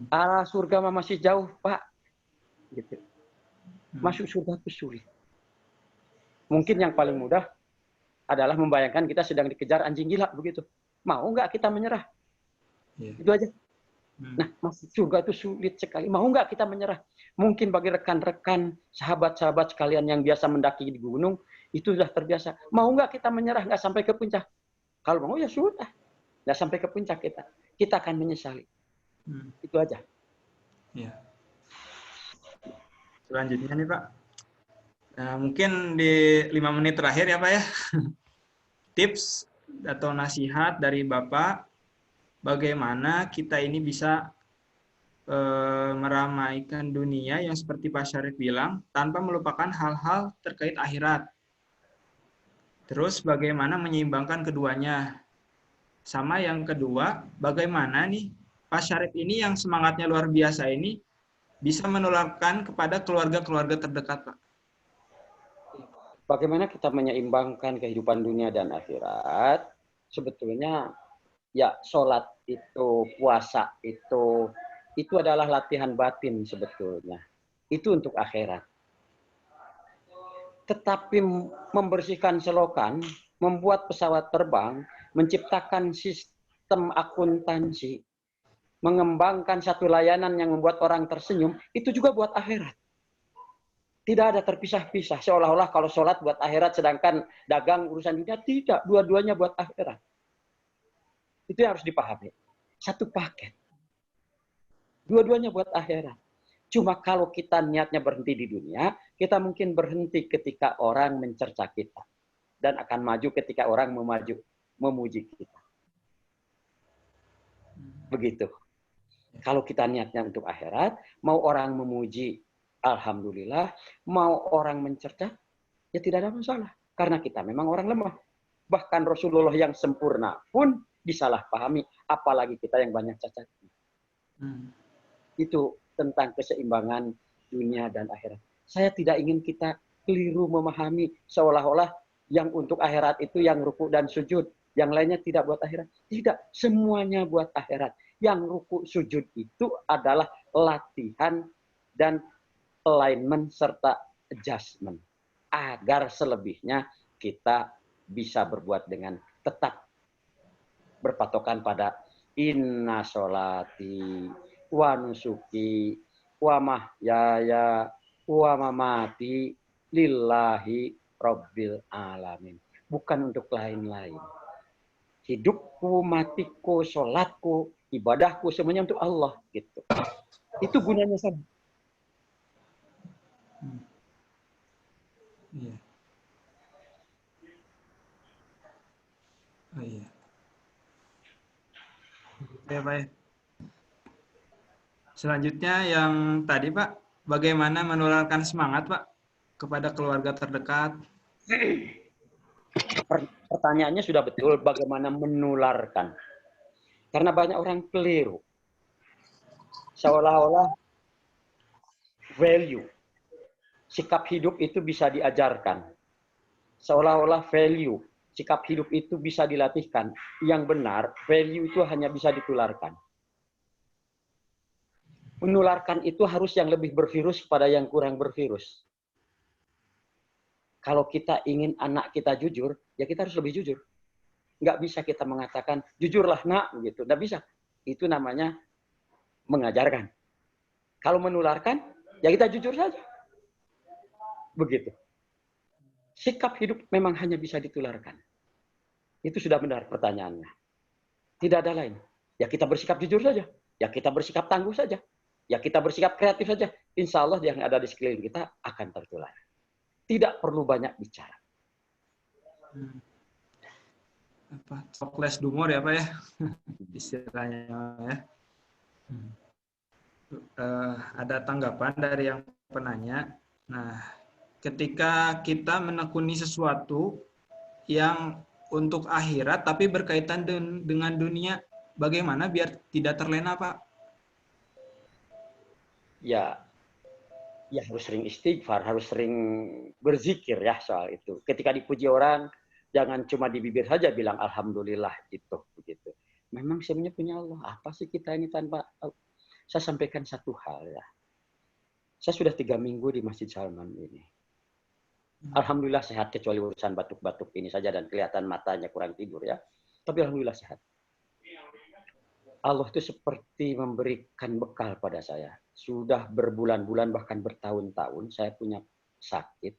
Alah, surga mah masih jauh Pak. Gitu. Masuk surga itu sulit. Mungkin yang paling mudah adalah membayangkan kita sedang dikejar anjing gila begitu. Mau nggak kita menyerah? Itu aja. Nah, masuk surga itu sulit sekali. Mau nggak kita menyerah? Mungkin bagi rekan-rekan, sahabat-sahabat sekalian yang biasa mendaki di gunung, itu sudah terbiasa. Mau nggak kita menyerah, nggak sampai ke puncak? Kalau mau ya sudah, nggak sampai ke puncak kita. Kita akan menyesali. Itu aja. Ya. Selanjutnya nih Pak. Nah, mungkin di 5 menit terakhir ya Pak ya. Tips atau nasihat dari Bapak bagaimana kita ini bisa meramaikan dunia yang seperti Pak Syarif bilang tanpa melupakan hal-hal terkait akhirat. Terus bagaimana menyeimbangkan keduanya. Sama yang kedua, bagaimana nih Pak Syarif ini yang semangatnya luar biasa ini bisa menularkan kepada keluarga-keluarga terdekat Pak. Bagaimana kita menyeimbangkan kehidupan dunia dan akhirat? Sebetulnya ya sholat itu, puasa itu adalah latihan batin sebetulnya. Itu untuk akhirat. Tetapi membersihkan selokan, membuat pesawat terbang, menciptakan sistem akuntansi, mengembangkan satu layanan yang membuat orang tersenyum, itu juga buat akhirat. Tidak ada terpisah-pisah, seolah-olah kalau sholat buat akhirat, sedangkan dagang urusan dunia, tidak. Dua-duanya buat akhirat. Itu yang harus dipahami. Satu paket. Dua-duanya buat akhirat. Cuma kalau kita niatnya berhenti di dunia, kita mungkin berhenti ketika orang mencerca kita. Dan akan maju ketika orang memuji kita. Begitu. Kalau kita niatnya untuk akhirat, mau orang memuji, alhamdulillah, mau orang mencerca, ya tidak ada masalah. Karena kita memang orang lemah. Bahkan Rasulullah yang sempurna pun disalahpahami, apalagi kita yang banyak cacatnya. Itu tentang keseimbangan dunia dan akhirat. Saya tidak ingin kita keliru memahami seolah-olah yang untuk akhirat itu yang ruku dan sujud, yang lainnya tidak buat akhirat. Tidak, semuanya buat akhirat. Yang ruku sujud itu adalah latihan dan alignment serta adjustment agar selebihnya kita bisa berbuat dengan tetap berpatokan pada inna sholati wa nusuki wa mahyaya wa mamati lillahi rabbil alamin. Bukan untuk lain-lain. Hidupku, matiku, sholatku, ibadahku semuanya untuk Allah gitu. Itu gunanya sama. Iya. Oh iya. Ya Pak. Selanjutnya yang tadi Pak, bagaimana menularkan semangat Pak kepada keluarga terdekat? Pertanyaannya sudah betul, bagaimana menularkan. Karena banyak orang keliru. Seolah-olah value, sikap hidup itu bisa diajarkan. Seolah-olah value, sikap hidup itu bisa dilatihkan. Yang benar, value itu hanya bisa ditularkan. Menularkan itu harus yang lebih bervirus pada yang kurang bervirus. Kalau kita ingin anak kita jujur, ya kita harus lebih jujur. Nggak bisa kita mengatakan, jujurlah nak, gitu. Nggak bisa. Itu namanya mengajarkan. Kalau menularkan, ya kita jujur saja. Begitu. Sikap hidup memang hanya bisa ditularkan. Itu sudah benar pertanyaannya. Tidak ada lain. Ya kita bersikap jujur saja. Ya kita bersikap tangguh saja. Ya kita bersikap kreatif saja. Insya Allah yang ada di sekeliling kita akan tertular. Tidak perlu banyak bicara. Sokles dumor ya Pak ya, istilahnya ya. Ada tanggapan dari yang penanya. Nah, ketika kita menekuni sesuatu yang untuk akhirat tapi berkaitan dengan dunia, bagaimana biar tidak terlena Pak? Ya harus sering istighfar, harus sering berzikir ya soal itu. Ketika dipuji orang, jangan cuma di bibir saja bilang alhamdulillah itu begitu. Memang sebenarnya punya Allah. Apa sih kita ini tanpa saya sampaikan satu hal ya. Saya sudah 3 minggu di Masjid Salman ini. Alhamdulillah sehat kecuali urusan batuk-batuk ini saja dan kelihatan matanya kurang tidur ya. Tapi alhamdulillah sehat. Allah itu seperti memberikan bekal pada saya. Sudah berbulan-bulan bahkan bertahun-tahun saya punya sakit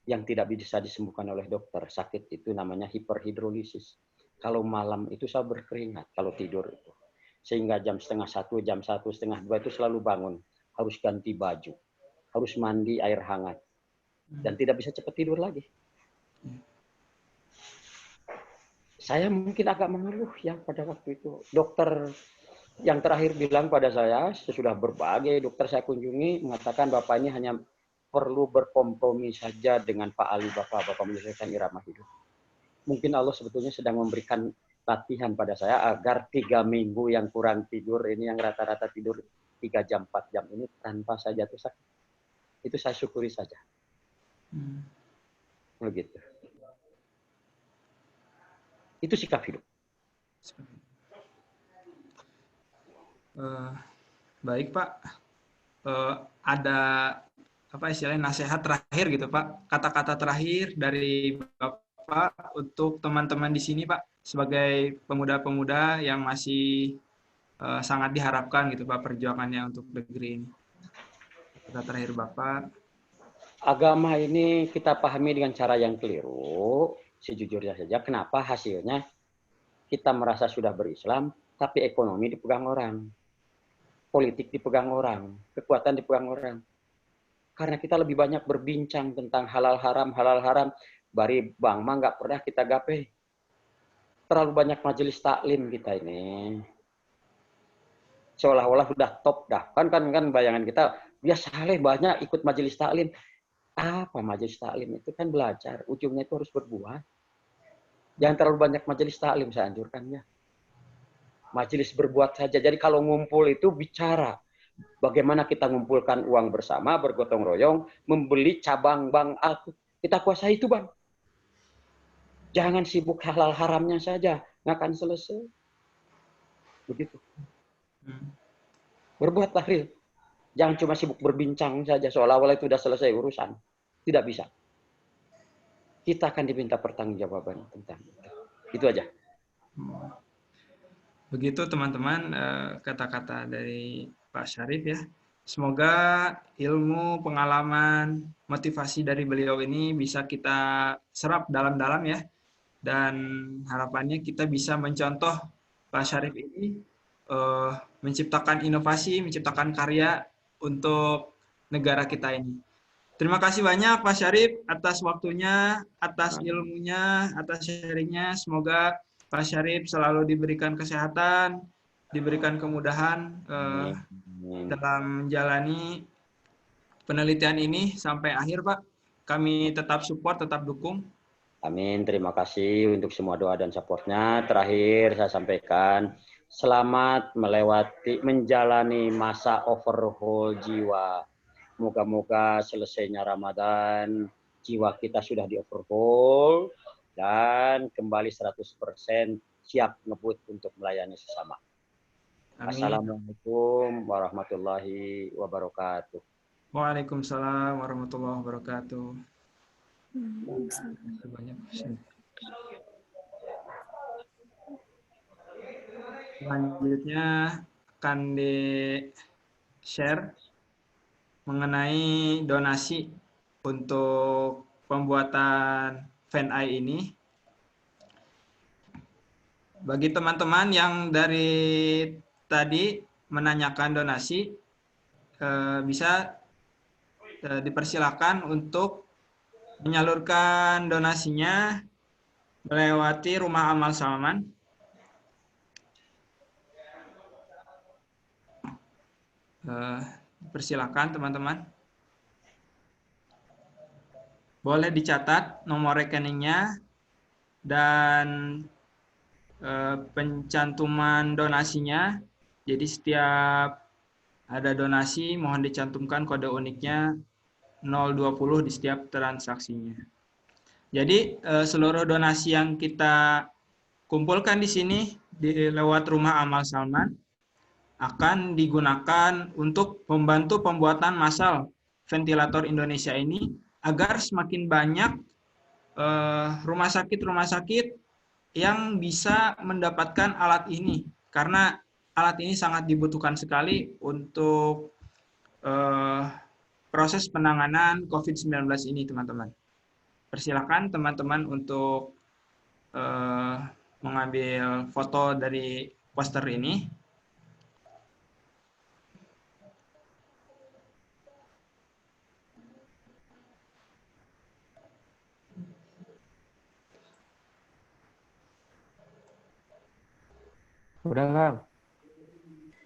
yang tidak bisa disembuhkan oleh dokter. Sakit itu namanya hiperhidrolisis. Kalau malam itu saya berkeringat kalau tidur itu. Sehingga jam 12:30, jam 1, 1:30 itu selalu bangun. Harus ganti baju. Harus mandi air hangat. Dan tidak bisa cepat tidur lagi. Saya mungkin agak mengeluh ya pada waktu itu. Dokter yang terakhir bilang pada saya, sesudah berbagai dokter saya kunjungi, mengatakan Bapak ini hanya perlu berkompromi saja dengan Pak Ali Bapak menyelesaikan irama hidup. Mungkin Allah sebetulnya sedang memberikan latihan pada saya agar 3 minggu yang kurang tidur ini, yang rata-rata tidur 3 jam, 4 jam ini tanpa saya jatuh sakit. Itu saya syukuri saja. Begitu. Itu sikap hidup. Baik Pak, ada apa istilahnya nasihat terakhir gitu Pak, kata-kata terakhir dari Bapak untuk teman-teman di sini Pak, sebagai pemuda-pemuda yang masih sangat diharapkan gitu Pak perjuangannya untuk negeri ini. Kata terakhir Bapak. Agama ini kita pahami dengan cara yang keliru, sejujurnya saja. Kenapa hasilnya kita merasa sudah berislam, tapi ekonomi dipegang orang, politik dipegang orang, kekuatan dipegang orang. Karena kita lebih banyak berbincang tentang halal haram, bari bang mah nggak pernah kita gape. Terlalu banyak majelis taklim kita ini. Seolah-olah sudah top dah. Kan bayangan kita, dia saleh banyak ikut majelis taklim. Apa majelis taklim itu kan belajar, ujungnya itu harus berbuat. Jangan terlalu banyak majelis taklim, saya anjurkannya. Majelis berbuat saja. Jadi kalau ngumpul itu bicara. Bagaimana kita ngumpulkan uang bersama, bergotong royong, membeli cabang bank aku. Kita kuasai itu, Bang. Jangan sibuk halal haramnya saja. Nggak akan selesai. Begitu. Berbuatlah real. Jangan cuma sibuk berbincang saja. Seolah-olah itu sudah selesai urusan. Tidak bisa. Kita akan diminta pertanggungjawaban tentang itu. Itu aja. Begitu teman-teman kata-kata dari Pak Syarif ya. Semoga ilmu, pengalaman, motivasi dari beliau ini bisa kita serap dalam-dalam ya. Dan harapannya kita bisa mencontoh Pak Syarif ini menciptakan inovasi, menciptakan karya untuk negara kita ini. Terima kasih banyak Pak Syarif atas waktunya, atas ilmunya, atas sharingnya. Semoga Pak Syarif selalu diberikan kesehatan, diberikan kemudahan dalam menjalani penelitian ini sampai akhir Pak. Kami tetap support, tetap dukung. Amin, terima kasih untuk semua doa dan supportnya. Terakhir saya sampaikan, selamat menjalani masa overhaul jiwa. Moga-moga selesainya Ramadan, jiwa kita sudah di overhaul dan kembali 100% siap ngebut untuk melayani sesama. Amin. Assalamualaikum warahmatullahi wabarakatuh. Waalaikumsalam warahmatullahi wabarakatuh. Selanjutnya akan share mengenai donasi untuk pembuatan FanEye ini. Bagi teman-teman yang dari tadi menanyakan donasi, bisa dipersilakan untuk menyalurkan donasinya melewati Rumah Amal Salman. Persilakan teman-teman. Boleh dicatat nomor rekeningnya dan pencantuman donasinya. Jadi setiap ada donasi mohon dicantumkan kode uniknya 020 di setiap transaksinya. Jadi seluruh donasi yang kita kumpulkan di sini lewat Rumah Amal Salman akan digunakan untuk membantu pembuatan massal ventilator Indonesia ini agar semakin banyak rumah sakit yang bisa mendapatkan alat ini, karena alat ini sangat dibutuhkan sekali untuk proses penanganan COVID-19 ini, teman-teman. Persilakan teman-teman untuk mengambil foto dari poster ini. Udah, Kang.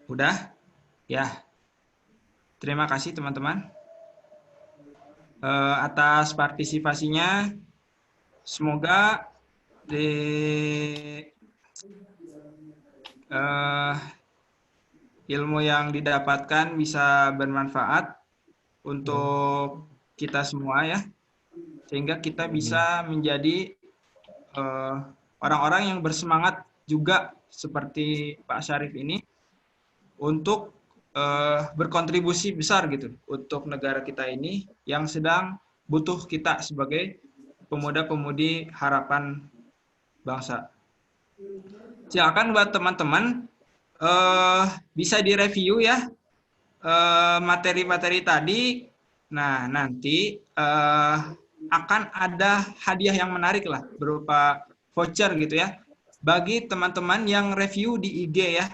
Udah? Ya. Terima kasih teman-teman atas partisipasinya. Semoga ilmu yang didapatkan bisa bermanfaat untuk kita semua ya, sehingga kita bisa menjadi orang-orang yang bersemangat juga seperti Pak Syarif ini untuk berkontribusi besar gitu untuk negara kita ini yang sedang butuh kita sebagai pemuda-pemudi harapan bangsa. Silakan buat teman-teman bisa direview ya materi-materi tadi. Nah, nanti akan ada hadiah yang menarik lah berupa voucher gitu ya bagi teman-teman yang review di IG ya.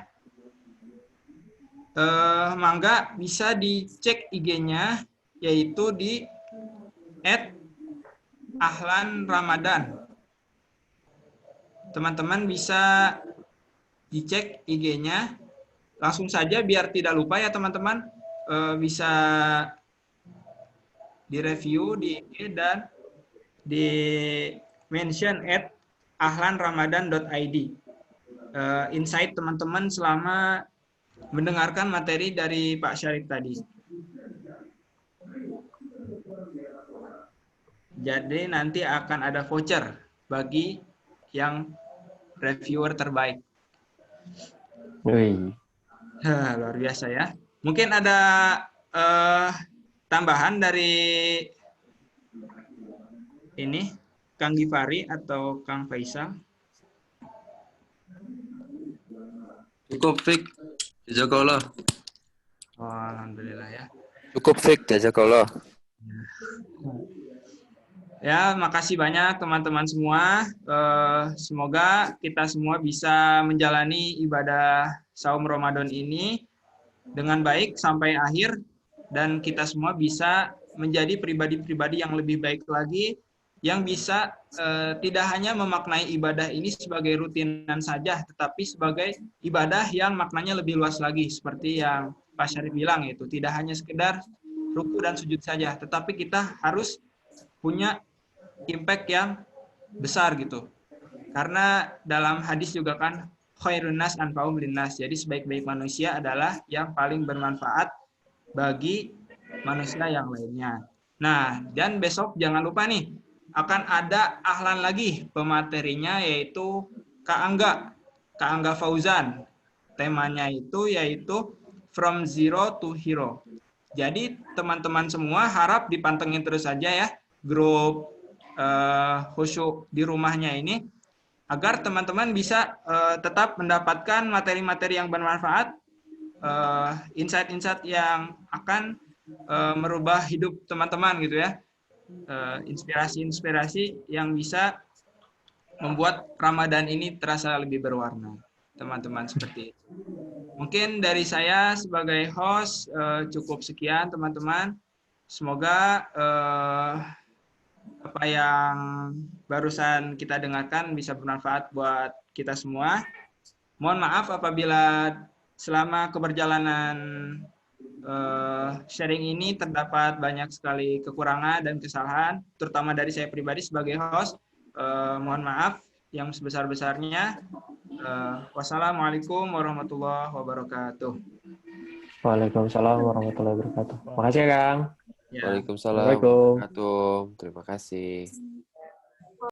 Mangga bisa dicek IG-nya yaitu di @ahlanramadan. Teman-teman bisa dicek IG-nya langsung saja biar tidak lupa ya teman-teman. Bisa direview di IG dan di mention @ahlanramadan.id. Insight teman-teman selama mendengarkan materi dari Pak Syarif tadi. Jadi nanti akan ada voucher bagi yang reviewer terbaik. Wih. Luar biasa ya. Mungkin ada tambahan dari ini Kang Gifari atau Kang Faisal? Cukup Fik, jazakallah. Oh, alhamdulillah ya. Cukup Fik, jazakallah. Ya, makasih banyak teman-teman semua. Semoga kita semua bisa menjalani ibadah saum Ramadan ini dengan baik sampai akhir dan kita semua bisa menjadi pribadi-pribadi yang lebih baik lagi, yang bisa tidak hanya memaknai ibadah ini sebagai rutinan saja, tetapi sebagai ibadah yang maknanya lebih luas lagi, seperti yang Pak Syarif bilang, itu tidak hanya sekedar ruku dan sujud saja, tetapi kita harus punya impact yang besar gitu. Karena dalam hadis juga kan khairun nas anfa'uhum linnas. Jadi sebaik-baik manusia adalah yang paling bermanfaat bagi manusia yang lainnya. Nah, dan besok jangan lupa nih akan ada ahlan lagi pematerinya yaitu Kak Angga Fauzan. Temanya itu yaitu From Zero to Hero. Jadi teman-teman semua harap dipantengin terus saja ya grup khusyuk di rumahnya ini agar teman-teman bisa tetap mendapatkan materi-materi yang bermanfaat insight-insight yang akan merubah hidup teman-teman gitu ya. Inspirasi-inspirasi yang bisa membuat Ramadan ini terasa lebih berwarna, teman-teman, seperti itu. Mungkin dari saya sebagai host cukup sekian, teman-teman. Semoga apa yang barusan kita dengarkan bisa bermanfaat buat kita semua. Mohon maaf apabila selama keberjalanan sharing ini terdapat banyak sekali kekurangan dan kesalahan, terutama dari saya pribadi sebagai host. Mohon maaf yang sebesar-besarnya. Wassalamualaikum warahmatullahi wabarakatuh. Waalaikumsalam warahmatullahi wabarakatuh. Makasih ya, Kang. Ya. Waalaikumsalam Assalamualaikum. warahmatullahi wabarakatuh. Terima kasih.